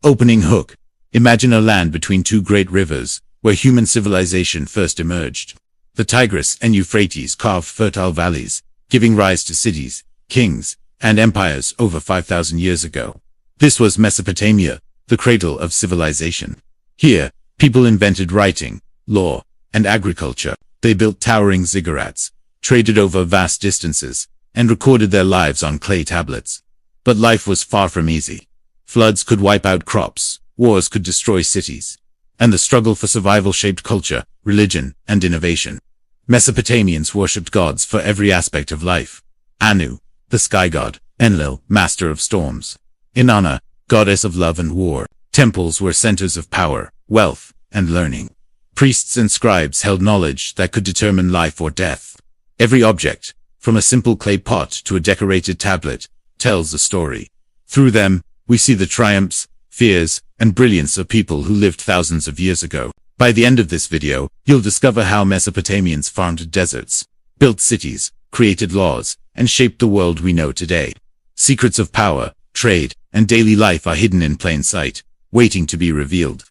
Opening hook. Imagine a land between two great rivers, where human civilization first emerged. The Tigris and Euphrates carved fertile valleys, giving rise to cities, kings, and empires over 5,000 years ago. This was Mesopotamia, the cradle of civilization. Here, people invented writing, law, and agriculture. They built towering ziggurats, traded over vast distances, and recorded their lives on clay tablets. But life was far from easy. Floods could wipe out crops, wars could destroy cities, and the struggle for survival shaped culture, religion, and innovation. Mesopotamians worshipped gods for every aspect of life. Anu, the sky god; Enlil, master of storms; Inanna, goddess of love and war. Temples were centers of power, wealth, and learning. Priests and scribes held knowledge that could determine life or death. Every object, from a simple clay pot to a decorated tablet, tells a story. Through them, we see the triumphs, fears, and brilliance of people who lived thousands of years ago. By the end of this video, you'll discover how Mesopotamians farmed deserts, built cities, created laws, and shaped the world we know today. Secrets of power, trade, and daily life are hidden in plain sight, waiting to be revealed.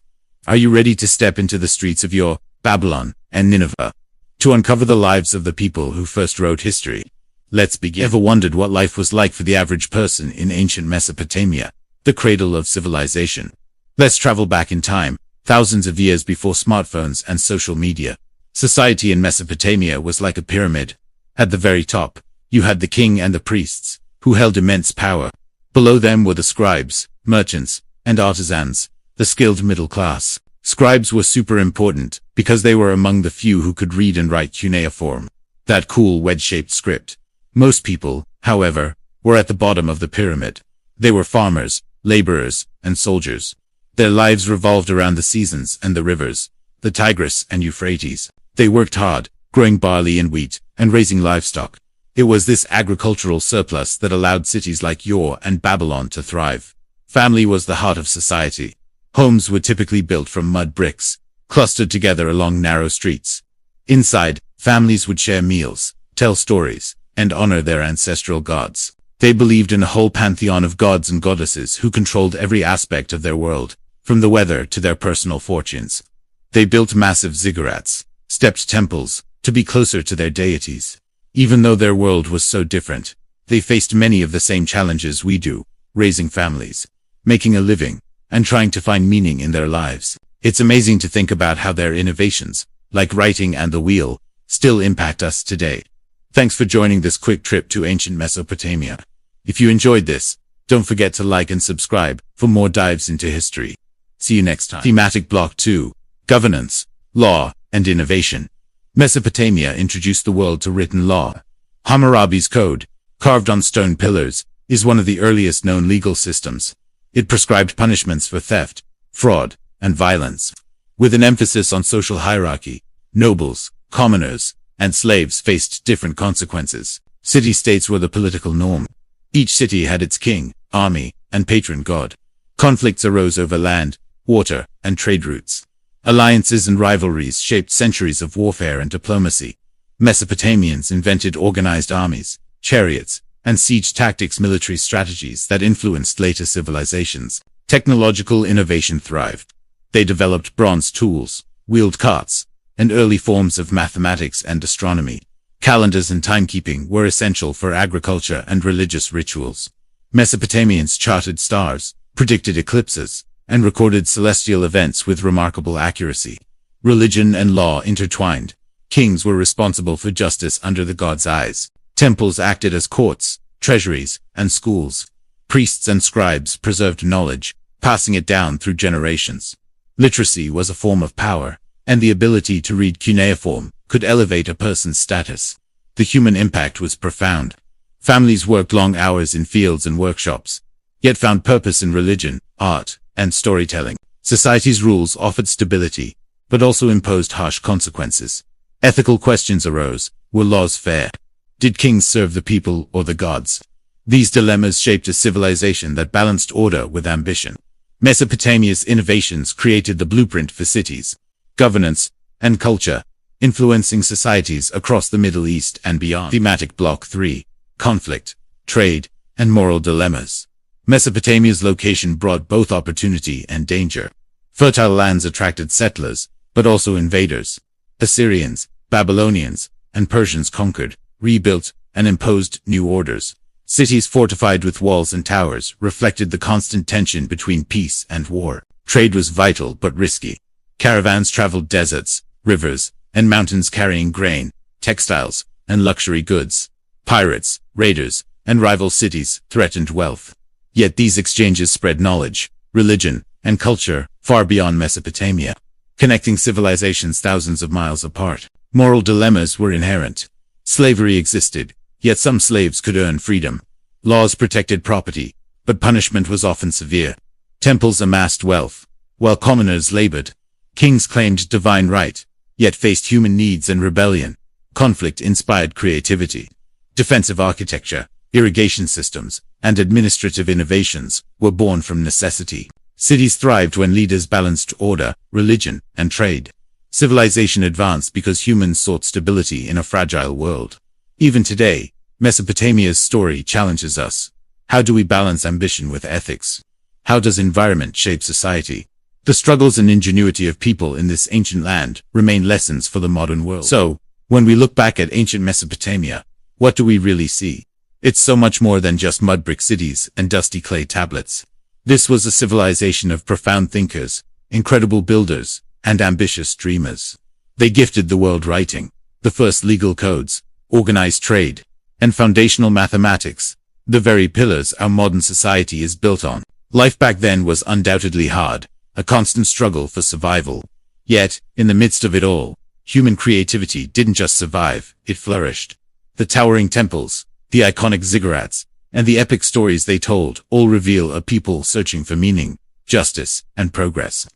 Are you ready to step into the streets of your Babylon and Nineveh to uncover the lives of the people who first wrote history? Let's begin. Ever wondered what life was like for the average person in ancient Mesopotamia, the cradle of civilization? Let's travel back in time, thousands of years before smartphones and social media. Society in Mesopotamia was like a pyramid. At the very top, you had the king and the priests, who held immense power. Below them were the scribes, merchants, and artisans, the skilled middle class. Scribes were super important because they were among the few who could read and write cuneiform, that cool wedge-shaped script. Most people, however, were at the bottom of the pyramid. They were farmers, laborers, and soldiers. Their lives revolved around the seasons and the rivers, the Tigris and Euphrates. They worked hard, growing barley and wheat, and raising livestock. It was this agricultural surplus that allowed cities like Ur and Babylon to thrive. Family was the heart of society. Homes were typically built from mud bricks, clustered together along narrow streets. Inside, families would share meals, tell stories, and honor their ancestral gods. They believed in a whole pantheon of gods and goddesses who controlled every aspect of their world, from the weather to their personal fortunes. They built massive ziggurats, stepped temples, to be closer to their deities. Even though their world was so different, they faced many of the same challenges we do, raising families, making a living, and trying to find meaning in their lives. It's amazing to think about how their innovations, like writing and the wheel, still impact us today. Thanks for joining this quick trip to ancient Mesopotamia. If you enjoyed this, don't forget to like and subscribe for more dives into history. See you next time. Thematic Block 2. Governance, Law, and Innovation. Mesopotamia introduced the world to written law. Hammurabi's code, carved on stone pillars, is one of the earliest known legal systems. It prescribed punishments for theft, fraud, and violence. With an emphasis on social hierarchy, nobles, commoners, and slaves faced different consequences. City-states were the political norm. Each city had its king, army, and patron god. Conflicts arose over land, water, and trade routes. Alliances and rivalries shaped centuries of warfare and diplomacy. Mesopotamians invented organized armies, chariots, and siege tactics, military strategies that influenced later civilizations. Technological innovation thrived. They developed bronze tools, wheeled carts, and early forms of mathematics and astronomy. Calendars and timekeeping were essential for agriculture and religious rituals. Mesopotamians charted stars, predicted eclipses, and recorded celestial events with remarkable accuracy. Religion and law intertwined. Kings were responsible for justice under the gods' eyes. Temples acted as courts, treasuries, and schools. Priests and scribes preserved knowledge, passing it down through generations. Literacy was a form of power, and the ability to read cuneiform could elevate a person's status. The human impact was profound. Families worked long hours in fields and workshops, yet found purpose in religion, art, and storytelling. Society's rules offered stability, but also imposed harsh consequences. Ethical questions arose. Were laws fair? Did kings serve the people or the gods? These dilemmas shaped a civilization that balanced order with ambition. Mesopotamia's innovations created the blueprint for cities, governance, and culture, influencing societies across the Middle East and beyond. Thematic Block 3. Conflict, Trade, and Moral Dilemmas. Mesopotamia's location brought both opportunity and danger. Fertile lands attracted settlers, but also invaders. Assyrians, Babylonians, and Persians conquered, rebuilt, and imposed new orders. Cities fortified with walls and towers reflected the constant tension between peace and war. Trade was vital but risky. Caravans traveled deserts, rivers, and mountains carrying grain, textiles, and luxury goods. Pirates, raiders, and rival cities threatened wealth. Yet these exchanges spread knowledge, religion, and culture far beyond Mesopotamia, connecting civilizations thousands of miles apart. Moral dilemmas were inherent. Slavery existed, yet some slaves could earn freedom. Laws protected property, but punishment was often severe. Temples amassed wealth, while commoners labored. Kings claimed divine right, yet faced human needs and rebellion. Conflict inspired creativity. Defensive architecture, irrigation systems, and administrative innovations were born from necessity. Cities thrived when leaders balanced order, religion, and trade. Civilization advanced because humans sought stability in a fragile world. Even today, Mesopotamia's story challenges us. How do we balance ambition with ethics? How does environment shape society? The struggles and ingenuity of people in this ancient land remain lessons for the modern world. So, when we look back at ancient Mesopotamia, what do we really see? It's so much more than just mud brick cities and dusty clay tablets. This was a civilization of profound thinkers, incredible builders, and ambitious dreamers. They gifted the world writing, the first legal codes, organized trade, and foundational mathematics, the very pillars our modern society is built on. Life back then was undoubtedly hard, a constant struggle for survival. Yet, in the midst of it all, human creativity didn't just survive, it flourished. The towering temples, the iconic ziggurats, and the epic stories they told all reveal a people searching for meaning, justice, and progress.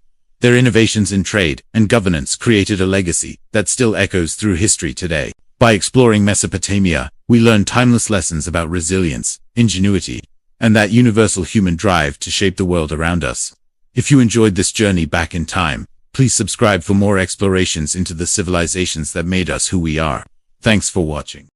Their innovations in trade and governance created a legacy that still echoes through history today. By exploring Mesopotamia, we learn timeless lessons about resilience, ingenuity, and that universal human drive to shape the world around us. If you enjoyed this journey back in time, please subscribe for more explorations into the civilizations that made us who we are. Thanks for watching.